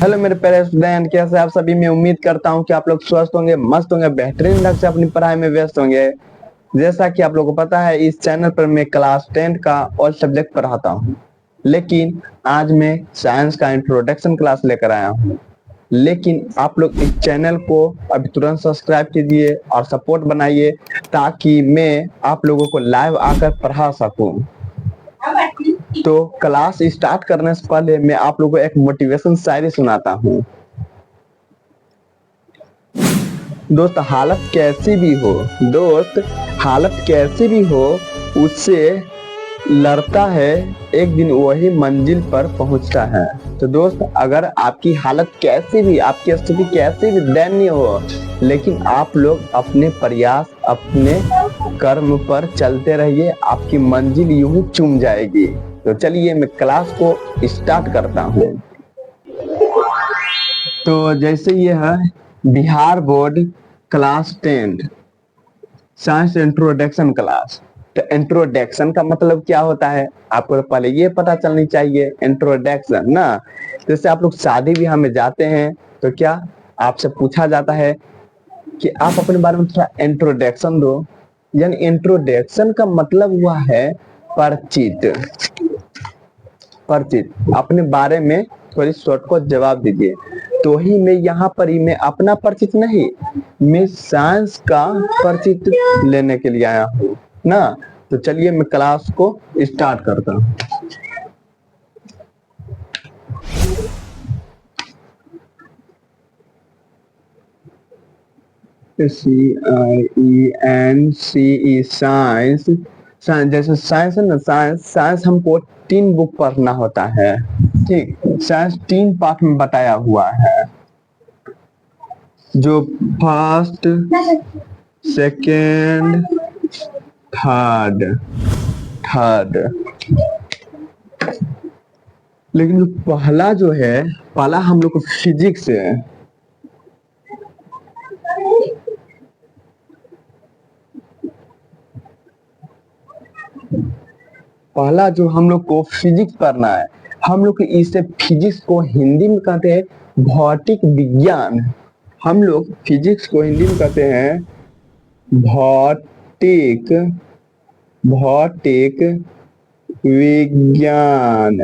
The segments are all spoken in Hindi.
हेलो मेरे प्यारे स्टूडेंट, कैसे आप सभी। मैं उम्मीद करता हूं कि आप लोग स्वस्थ होंगे, मस्त होंगे, बेहतरीन ढंग से अपनी पढ़ाई में व्यस्त होंगे। जैसा कि आप लोगों को पता है, इस चैनल पर मैं क्लास 10 का ऑल सब्जेक्ट पढ़ाता हूं। लेकिन आज मैं साइंस का इंट्रोडक्शन क्लास लेकर आया हूं। लेकिन आप लोग इस चैनल को अभी तुरंत सब्सक्राइब कीजिए और सपोर्ट बनाइए, ताकि मैं आप लोगों को लाइव आकर पढ़ा सकूं। तो क्लास स्टार्ट करने से पहले मैं आप लोगों को एक मोटिवेशन शायरी सुनाता हूँ। दोस्त हालत कैसी भी हो, दोस्त हालत कैसी भी हो, उससे लड़ता है, एक दिन वही मंजिल पर पहुंचता है। तो दोस्त, अगर आपकी हालत कैसी भी, आपकी स्थिति कैसी भी दयनीय हो, लेकिन आप लोग अपने प्रयास, अपने कर्म पर चलते रहिए, आपकी मंजिल यूं ही चूम जाएगी। तो चलिए मैं क्लास को स्टार्ट करता हूँ। तो जैसे ये है Bihar board class 10 science introduction class. तो इंट्रोडक्शन का मतलब क्या होता है, आपको तो पहले ये पता चलनी चाहिए। इंट्रोडक्शन ना, जैसे आप लोग शादी ब्याह में जाते हैं तो क्या आपसे पूछा जाता है कि आप अपने बारे में थोड़ा इंट्रोडक्शन दो। यानी इंट्रोडक्शन का मतलब हुआ है परिचित। परिचित, अपने बारे में थोड़ी शॉर्ट को जवाब दीजिए। तो ही मैं यहाँ पर ही मैं अपना परिचित नहीं, मैं साइंस का परिचित लेने के लिए आया हूँ ना। तो चलिए मैं क्लास को स्टार्ट करता हूँ। SCIENCE science. साइंस जैसे साइंस है ना, साइंस हमको 3 बुक पढ़ना होता है। ठीक, साइंस 3 पार्ट में बताया हुआ है। जो फर्स्ट, सेकेंड, थर्ड। लेकिन जो पहला जो है, पहला हम लोग को फिजिक्स है। पहला जो हम लोग को फिजिक्स पढ़ना है, हम लोग इसे फिजिक्स को हिंदी में कहते हैं भौतिक विज्ञान। हम लोग फिजिक्स को हिंदी में कहते हैं भौतिक विज्ञान।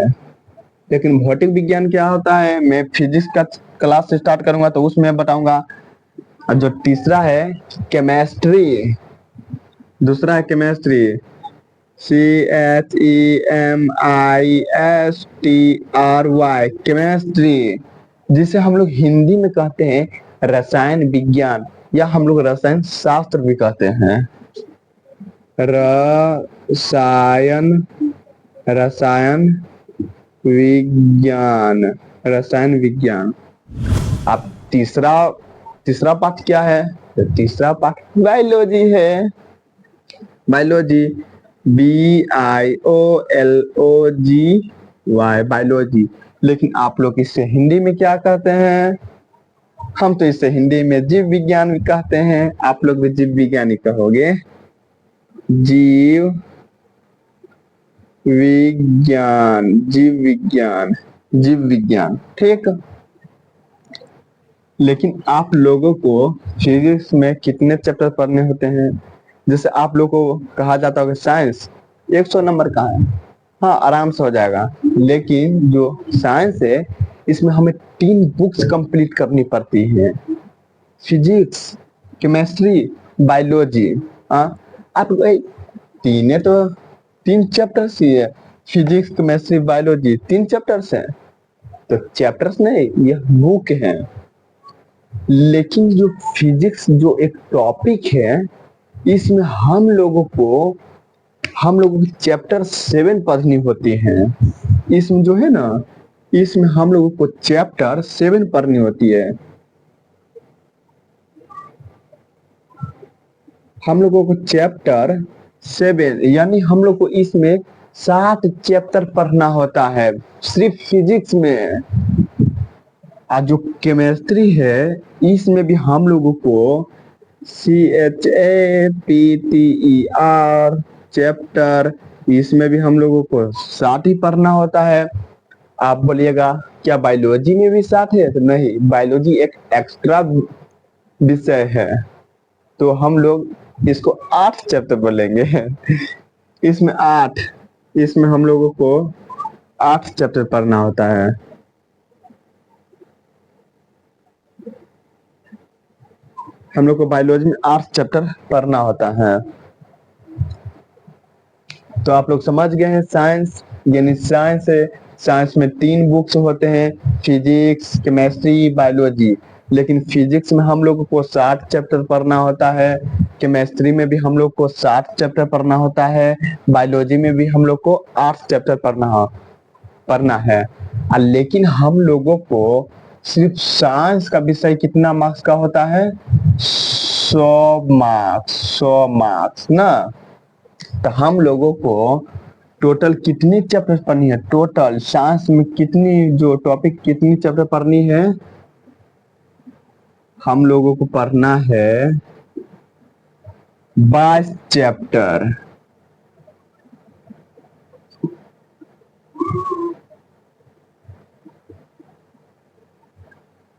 लेकिन भौतिक विज्ञान क्या होता है, मैं फिजिक्स का क्लास स्टार्ट करूंगा तो उसमें बताऊंगा। और जो तीसरा है केमिस्ट्री, दूसरा है केमिस्ट्री, CHEMISTRY, केमिस्ट्री, जिसे हम लोग हिंदी में कहते हैं रसायन विज्ञान, या हम लोग रसायन शास्त्र भी कहते हैं। रसायन विज्ञान। अब तीसरा पाठ क्या है, तो तीसरा पाठ बायोलॉजी है। Biology BIOLOGY, biology. लेकिन आप लोग इसे हिंदी में क्या कहते हैं, हम तो इसे हिंदी में जीव विज्ञान भी कहते हैं। आप लोग भी जीव विज्ञान ही कहोगे, जीव विज्ञान। ठीक। लेकिन आप लोगों को फिजिक्स में कितने चैप्टर पढ़ने होते हैं। जैसे आप लोगों को कहा जाता होगा साइंस 100 नंबर का है, हाँ आराम से हो जाएगा। लेकिन जो साइंस है, इसमें हमें 3 बुक्स कंप्लीट करनी पड़ती है, फिजिक्स, केमिस्ट्री, बायोलॉजी। आप तो 3 चैप्टर्स ही है, फिजिक्स, केमिस्ट्री, बायोलॉजी, 3 चैप्टर्स हैं। तो चैप्टर्स नहीं, ये बुक है। लेकिन जो फिजिक्स जो एक टॉपिक है, इसमें हम लोगों को चैप्टर 7 पढ़नी होती है। इसमें जो है ना, इसमें हम लोगों को चैप्टर 7 पढ़नी होती है। हम लोगों को चैप्टर 7, यानी हम लोग को इसमें 7 चैप्टर पढ़ना होता है सिर्फ फिजिक्स में। आज जो केमिस्ट्री है, इसमें भी हम लोगों को CHAPTER चैप्टर, इसमें भी हम लोगों को 7 ही पढ़ना होता है। आप बोलिएगा क्या बायोलॉजी में भी 60 है? तो नहीं, बायोलॉजी एक एक्स्ट्रा विषय है, तो हम लोग इसको 8 चैप्टर बोलेंगे। इसमें 8, इसमें हम लोगों को 8 चैप्टर पढ़ना होता है। हम लोग को बायोलॉजी में 8 चैप्टर पढ़ना होता है। तो आप लोग समझ गए हैं साइंस, यानी साइंस है, साइंस में 3 बुक्स होते हैं, फिजिक्स, केमिस्ट्री, बायोलॉजी। लेकिन फिजिक्स में हम लोगों को 60 चैप्टर पढ़ना होता है, केमिस्ट्री में भी हम लोग को 60 चैप्टर पढ़ना होता है, बायोलॉजी में भी हम लोग को 8 चैप्टर पढ़ना है। लेकिन हम लोगों को सिर्फ साइंस का विषय कितना मार्क्स का होता है? 100 मार्क्स ना। तो हम लोगों को टोटल कितनी चैप्टर पढ़नी है? टोटल साइंस में कितनी जो टॉपिक कितनी चैप्टर पढ़नी है? हम लोगों को पढ़ना है 22 चैप्टर।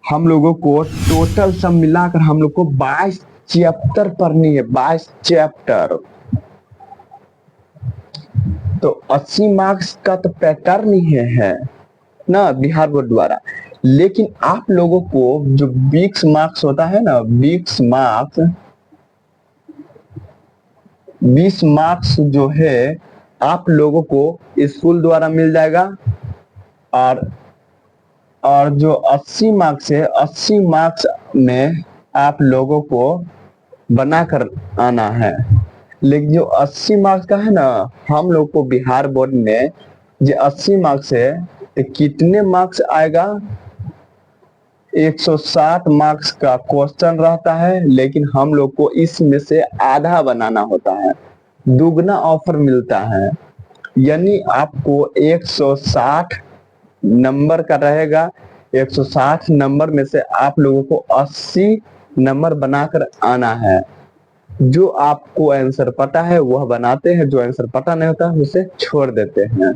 हम लोगों को टोटल सब मिलाकर हम लोग को 22 चैप्टर पढ़नी है, 22 चैप्टर। तो 80 मार्क्स का तो पैटर्न ही है ना बिहार बोर्ड द्वारा। लेकिन आप लोगों को जो 20 मार्क्स होता है ना, 20 मार्क्स जो है आप लोगों को स्कूल द्वारा मिल जाएगा। और जो 80 मार्क्स है, 80 मार्क्स में आप लोगों को बनाकर आना है। लेकिन जो 80 मार्क्स का है ना, हम लोग को बिहार बोर्ड में जो 80 मार्क्स है, तो कितने मार्क्स आएगा? 160 मार्क्स का क्वेश्चन रहता है, लेकिन हम लोग को इसमें से आधा बनाना होता है, दुगना ऑफर मिलता है। यानी आपको 160 नंबर का रहेगा, 160 नंबर में से आप लोगों को 80 नंबर बनाकर आना है। जो आपको आंसर पता है वह बनाते हैं, जो आंसर पता नहीं होता है उसे छोड़ देते हैं।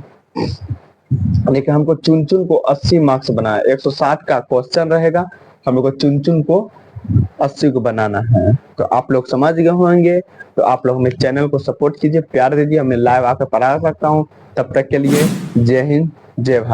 लेकिन हमको चुन चुन को 80 मार्क्स बनाना, 160 का क्वेश्चन रहेगा, हम लोग को चुन चुन को 80 को बनाना है। तो आप लोग समझ गए होंगे। तो आप लोग मेरे चैनल को सपोर्ट कीजिए, प्यार दीजिए, मैं लाइव आकर पढ़ा सकता हूँ। तब तक के लिए जय हिंद, जय भारत।